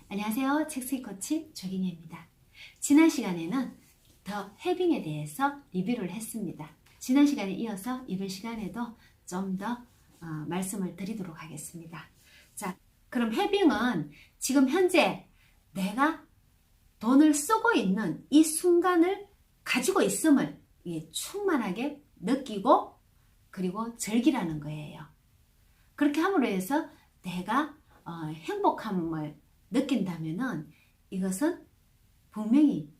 안녕하세요. 책쓰기 코치 조경혜입니다. 지난 시간에는 더 해빙에 대해서 리뷰를 했습니다. 지난 시간에 이어서 이번 시간에도 좀 더 말씀을 드리도록 하겠습니다. 자, 그럼 해빙은 지금 현재 내가 돈을 쓰고 있는 이 순간을 가지고 있음을 충만하게 느끼고 그리고 즐기라는 거예요. 그렇게 함으로 해서 내가 행복함을 느낀다면은 이것은 분명히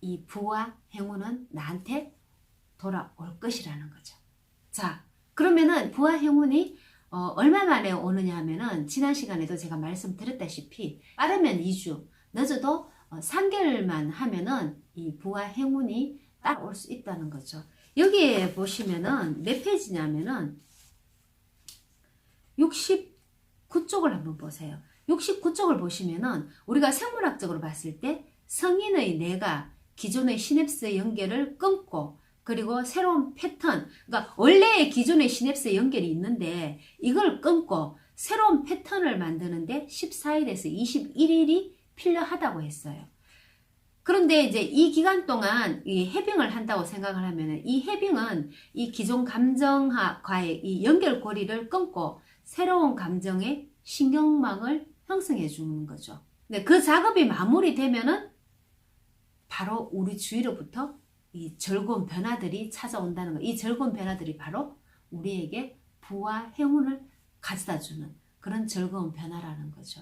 이 부와 행운은 나한테 돌아올 것이라는 거죠. 자, 그러면은 부와 행운이 얼마 만에 오느냐 하면은 지난 시간에도 제가 말씀드렸다시피 빠르면 2주, 늦어도 3개월만 하면은 이 부와 행운이 따라올 수 있다는 거죠. 여기에 보시면은 몇 페이지냐면은 69쪽을 한번 보세요. 69쪽을 보시면은 우리가 생물학적으로 봤을 때 성인의 뇌가 기존의 시냅스 연결을 끊고 그리고 새로운 패턴, 그러니까 원래의 기존의 시냅스 연결이 있는데 이걸 끊고 새로운 패턴을 만드는데 14일에서 21일이 필요하다고 했어요. 그런데 이제 이 기간 동안 이 해빙을 한다고 생각을 하면은 이 해빙은 이 기존 감정과의 이 연결고리를 끊고 새로운 감정의 신경망을 형성해 주는 거죠. 근데 그 작업이 마무리되면은 바로 우리 주위로부터 이 즐거운 변화들이 찾아온다는 거. 이 즐거운 변화들이 바로 우리에게 부와 행운을 가져다 주는 그런 즐거운 변화라는 거죠.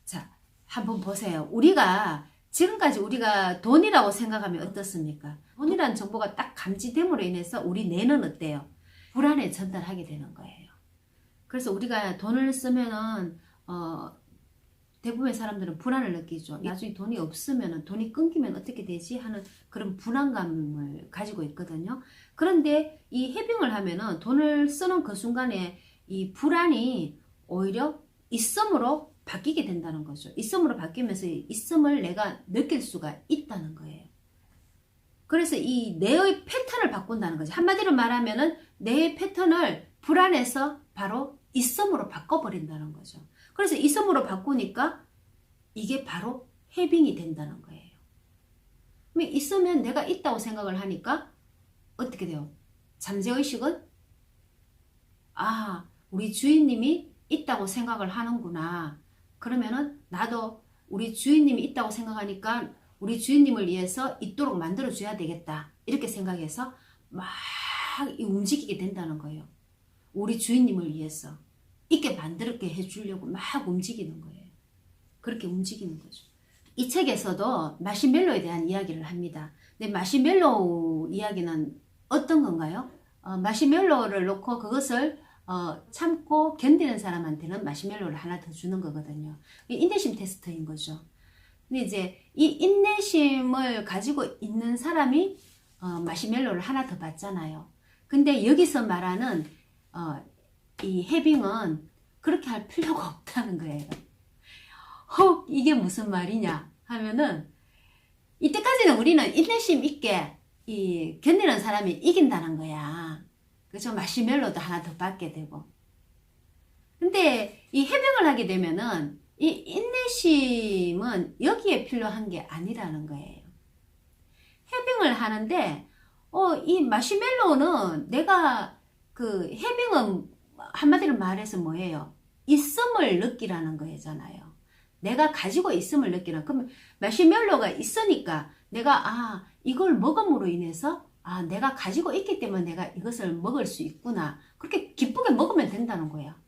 자, 한번 보세요. 우리가 지금까지 우리가 돈이라고 생각하면 어떻습니까? 돈이라는 정보가 딱 감지됨으로 인해서 우리 뇌는 어때요? 불안에 전달하게 되는 거예요. 그래서 우리가 돈을 쓰면은 대부분의 사람들은 불안을 느끼죠. 나중에 돈이 없으면 돈이 끊기면 어떻게 되지 하는 그런 불안감을 가지고 있거든요. 그런데 이 해빙을 하면은 돈을 쓰는 그 순간에 이 불안이 오히려 있음으로 바뀌게 된다는 거죠. 있음으로 바뀌면서 있음을 내가 느낄 수가 있다는 거예요. 그래서 이 뇌의 패턴을 바꾼다는 거죠. 한마디로 말하면은 뇌의 패턴을 불안에서 바로 있음으로 바꿔버린다는 거죠. 그래서 있음으로 바꾸니까 이게 바로 해빙이 된다는 거예요. 있으면 내가 있다고 생각을 하니까 어떻게 돼요? 잠재의식은 우리 주인님이 있다고 생각을 하는구나. 그러면은 나도 우리 주인님이 있다고 생각하니까 우리 주인님을 위해서 있도록 만들어줘야 되겠다. 이렇게 생각해서 막 움직이게 된다는 거예요. 우리 주인님을 위해서 있게 만들게 해주려고 막 움직이는 거예요. 그렇게 움직이는 거죠. 이 책에서도 마시멜로에 대한 이야기를 합니다. 근데 마시멜로 이야기는 어떤 건가요? 마시멜로를 놓고 그것을 참고 견디는 사람한테는 마시멜로를 하나 더 주는 거거든요. 인내심 테스트인 거죠. 근데 이제 이 인내심을 가지고 있는 사람이 마시멜로를 하나 더 받잖아요. 근데 여기서 말하는 이 해빙은 그렇게 할 필요가 없다는 거예요. 이게 무슨 말이냐 하면은 이때까지는 우리는 인내심 있게 견디는 사람이 이긴다는 거야. 그죠? 마시멜로도 하나 더 받게 되고. 근데 이 해빙을 하게 되면은 이 인내심은 여기에 필요한 게 아니라는 거예요. 해빙을 하는데 이 마시멜로는 내가 그 해빙은 한마디로 말해서 뭐예요? 있음을 느끼라는 거잖아요. 내가 가지고 있음을 느끼는. 그러면 마시멜로가 있으니까 내가 이걸 먹음으로 인해서 내가 가지고 있기 때문에 내가 이것을 먹을 수 있구나. 그렇게 기쁘게 먹으면 된다는 거야.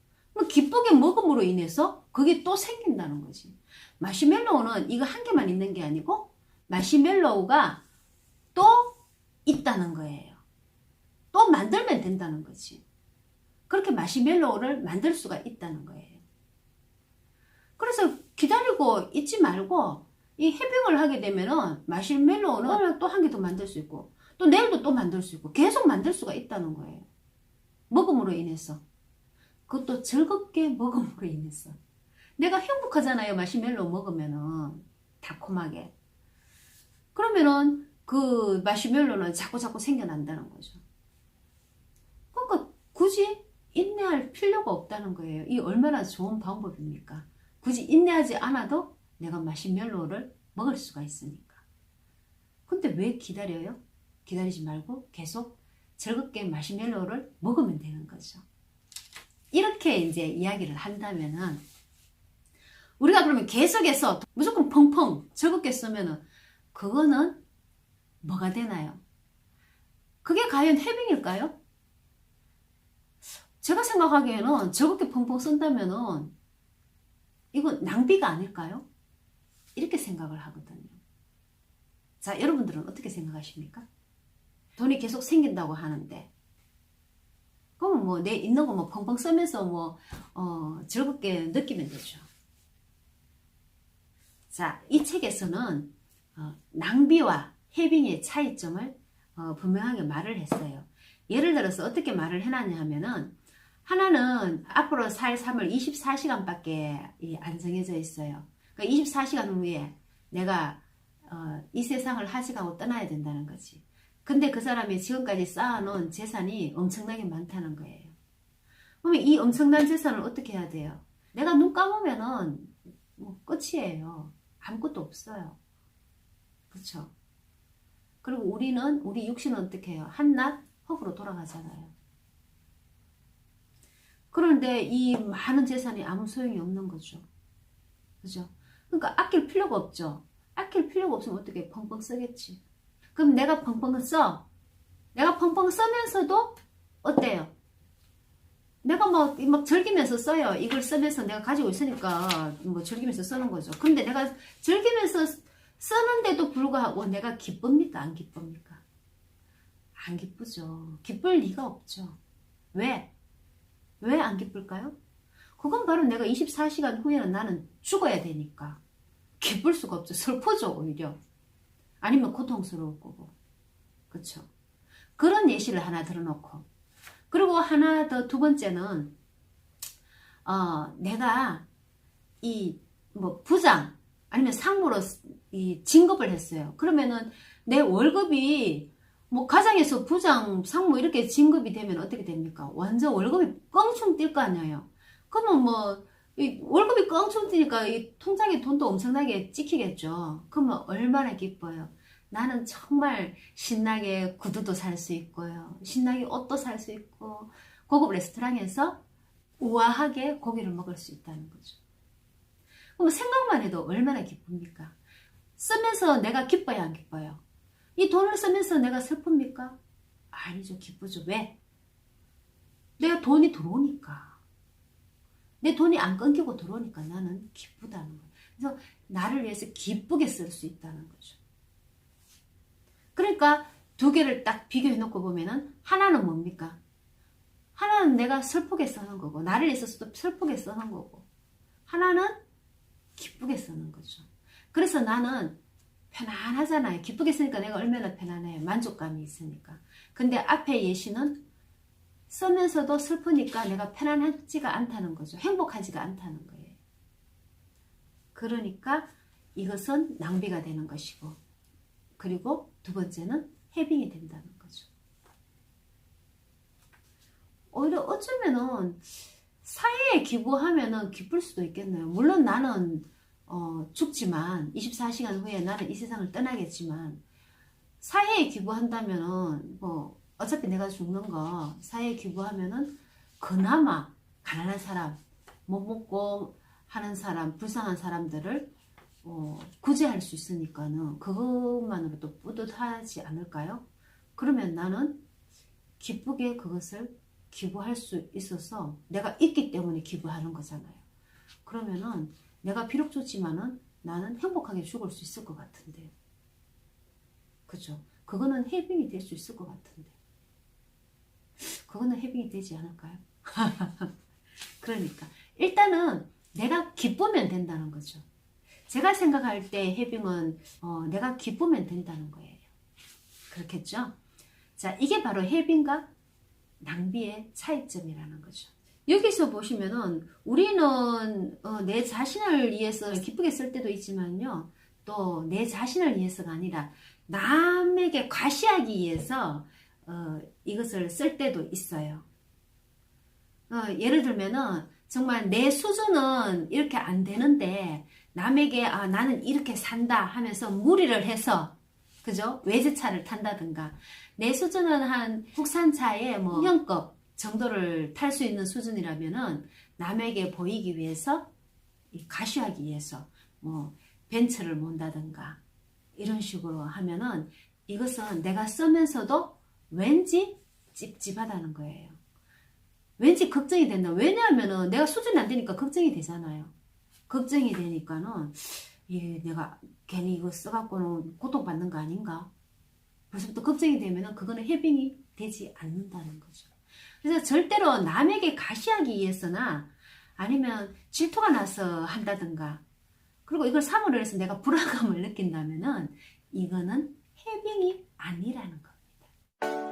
기쁘게 먹음으로 인해서 그게 또 생긴다는 거지. 마시멜로우는 이거 한 개만 있는 게 아니고 마시멜로우가 또 있다는 거예요. 또 만들면 된다는 거지. 그렇게 마시멜로우를 만들 수가 있다는 거예요. 그래서 기다리고 있지 말고 이 해빙을 하게 되면은 마시멜로우는 오늘 또 한 개 더 만들 수 있고 또 내일도 또 만들 수 있고 계속 만들 수가 있다는 거예요. 먹음으로 인해서. 그것도 즐겁게 먹음으로 인해서. 내가 행복하잖아요. 마시멜로우 먹으면은 달콤하게. 그러면은 그 마시멜로우는 자꾸 생겨난다는 거죠. 그러니까 굳이 굳이 인내할 필요가 없다는 거예요. 이 얼마나 좋은 방법입니까? 굳이 인내하지 않아도 내가 마시멜로를 먹을 수가 있으니까. 근데 왜 기다려요? 기다리지 말고 계속 즐겁게 마시멜로를 먹으면 되는 거죠. 이렇게 이제 이야기를 한다면은 우리가 그러면 계속해서 무조건 펑펑 즐겁게 쓰면은 그거는 뭐가 되나요? 그게 과연 해빙일까요? 제가 생각하기에는 즐겁게 펑펑 쓴다면은 이건 낭비가 아닐까요? 이렇게 생각을 하거든요. 자, 여러분들은 어떻게 생각하십니까? 돈이 계속 생긴다고 하는데 그럼 뭐 내 있는 거 뭐 펑펑 쓰면서 뭐 즐겁게 느끼면 되죠. 자, 이 책에서는 낭비와 해빙의 차이점을 분명하게 말을 했어요. 예를 들어서 어떻게 말을 해놨냐 하면은 하나는 앞으로 살 삶을 24시간밖에 안 정해져 있어요. 그러니까 24시간 후에 내가 이 세상을 하직하고 떠나야 된다는 거지. 근데 그 사람이 지금까지 쌓아놓은 재산이 엄청나게 많다는 거예요. 그러면 이 엄청난 재산을 어떻게 해야 돼요? 내가 눈 감으면은 뭐 끝이에요. 아무것도 없어요. 그렇죠? 그리고 우리 육신은 어떻게 해요? 한낱 흙으로 돌아가잖아요. 그런데 이 많은 재산이 아무 소용이 없는 거죠. 그죠? 그러니까 아낄 필요가 없죠. 아낄 필요가 없으면 어떻게 펑펑 쓰겠지. 그럼 내가 펑펑 써. 내가 펑펑 쓰면서도 어때요? 내가 막 즐기면서 써요. 이걸 쓰면서 내가 가지고 있으니까 뭐 즐기면서 쓰는 거죠. 근데 내가 즐기면서 쓰는데도 불구하고 내가 기쁩니까? 안 기쁩니까? 안 기쁘죠. 기쁠 리가 없죠. 왜? 왜 안 기쁠까요? 그건 바로 내가 24시간 후에는 나는 죽어야 되니까. 기쁠 수가 없죠. 슬퍼져 오히려. 아니면 고통스러울 거고. 그쵸? 그런 예시를 하나 들어놓고. 그리고 하나 더 두 번째는 내가 이 뭐 부장 아니면 상무로 이 진급을 했어요. 그러면은 내 월급이 뭐 가장에서 부장, 상무 이렇게 진급이 되면 어떻게 됩니까? 완전 월급이 껑충 뛸 거 아니에요. 그러면 뭐 이 월급이 껑충 뛰니까 이 통장에 돈도 엄청나게 찍히겠죠. 그러면 얼마나 기뻐요. 나는 정말 신나게 구두도 살 수 있고요. 신나게 옷도 살 수 있고 고급 레스토랑에서 우아하게 고기를 먹을 수 있다는 거죠. 그럼 생각만 해도 얼마나 기쁩니까? 쓰면서 내가 기뻐요, 안 기뻐요? 이 돈을 쓰면서 내가 슬픕니까? 아니죠, 기쁘죠. 왜? 내가 돈이 들어오니까. 내 돈이 안 끊기고 들어오니까 나는 기쁘다는 거예요. 그래서 나를 위해서 기쁘게 쓸 수 있다는 거죠. 그러니까 두 개를 딱 비교해 놓고 보면은 하나는 뭡니까? 하나는 내가 슬프게 쓰는 거고 나를 위해서도 슬프게 쓰는 거고 하나는 기쁘게 쓰는 거죠. 그래서 나는 편안하잖아요. 기쁘게 쓰니까 내가 얼마나 편안해요. 만족감이 있으니까. 근데 앞에 예시는 쓰면서도 슬프니까 내가 편안하지가 않다는 거죠. 행복하지가 않다는 거예요. 그러니까 이것은 낭비가 되는 것이고 그리고 두 번째는 해빙이 된다는 거죠. 오히려 어쩌면은 사회에 기부하면은 기쁠 수도 있겠네요. 물론 나는 죽지만 24시간 후에 나는 이 세상을 떠나겠지만 사회에 기부한다면은 뭐 어차피 내가 죽는 거 사회에 기부하면은 그나마 가난한 사람, 못 먹고 하는 사람, 불쌍한 사람들을 구제할 수 있으니까는 그것만으로도 뿌듯하지 않을까요? 그러면 나는 기쁘게 그것을 기부할 수 있어서 내가 있기 때문에 기부하는 거잖아요. 그러면은 내가 비록 죽지만은 나는 행복하게 죽을 수 있을 것 같은데. 그죠? 그거는 해빙이 될 수 있을 것 같은데. 그거는 해빙이 되지 않을까요? 그러니까 일단은 내가 기쁘면 된다는 거죠. 제가 생각할 때 해빙은 내가 기쁘면 된다는 거예요. 그렇겠죠? 자, 이게 바로 해빙과 낭비의 차이점이라는 거죠. 여기서 보시면은 우리는 내 자신을 위해서 기쁘게 쓸 때도 있지만요. 또 내 자신을 위해서가 아니라 남에게 과시하기 위해서 이것을 쓸 때도 있어요. 예를 들면은 정말 내 수준은 이렇게 안 되는데 남에게 나는 이렇게 산다 하면서 무리를 해서 그죠? 외제차를 탄다든가 내 수준은 한 국산차의 뭐 중형급 정도를 탈 수 있는 수준이라면은 남에게 보이기 위해서 가쉬하기 위해서 뭐 벤츠를 몬다든가 이런 식으로 하면은 이것은 내가 쓰면서도 왠지 찝찝하다는 거예요. 왠지 걱정이 된다. 왜냐하면은 내가 수준이 안 되니까 걱정이 되잖아요. 걱정이 되니까는 내가 괜히 이거 써갖고는 고통받는 거 아닌가? 벌써부터 걱정이 되면은 그거는 해빙이 되지 않는다는 거죠. 그래서 절대로 남에게 가시하기 위해서나 아니면 질투가 나서 한다든가 그리고 이걸 사므로 해서 내가 불안감을 느낀다면은 이거는 해빙이 아니라는 겁니다.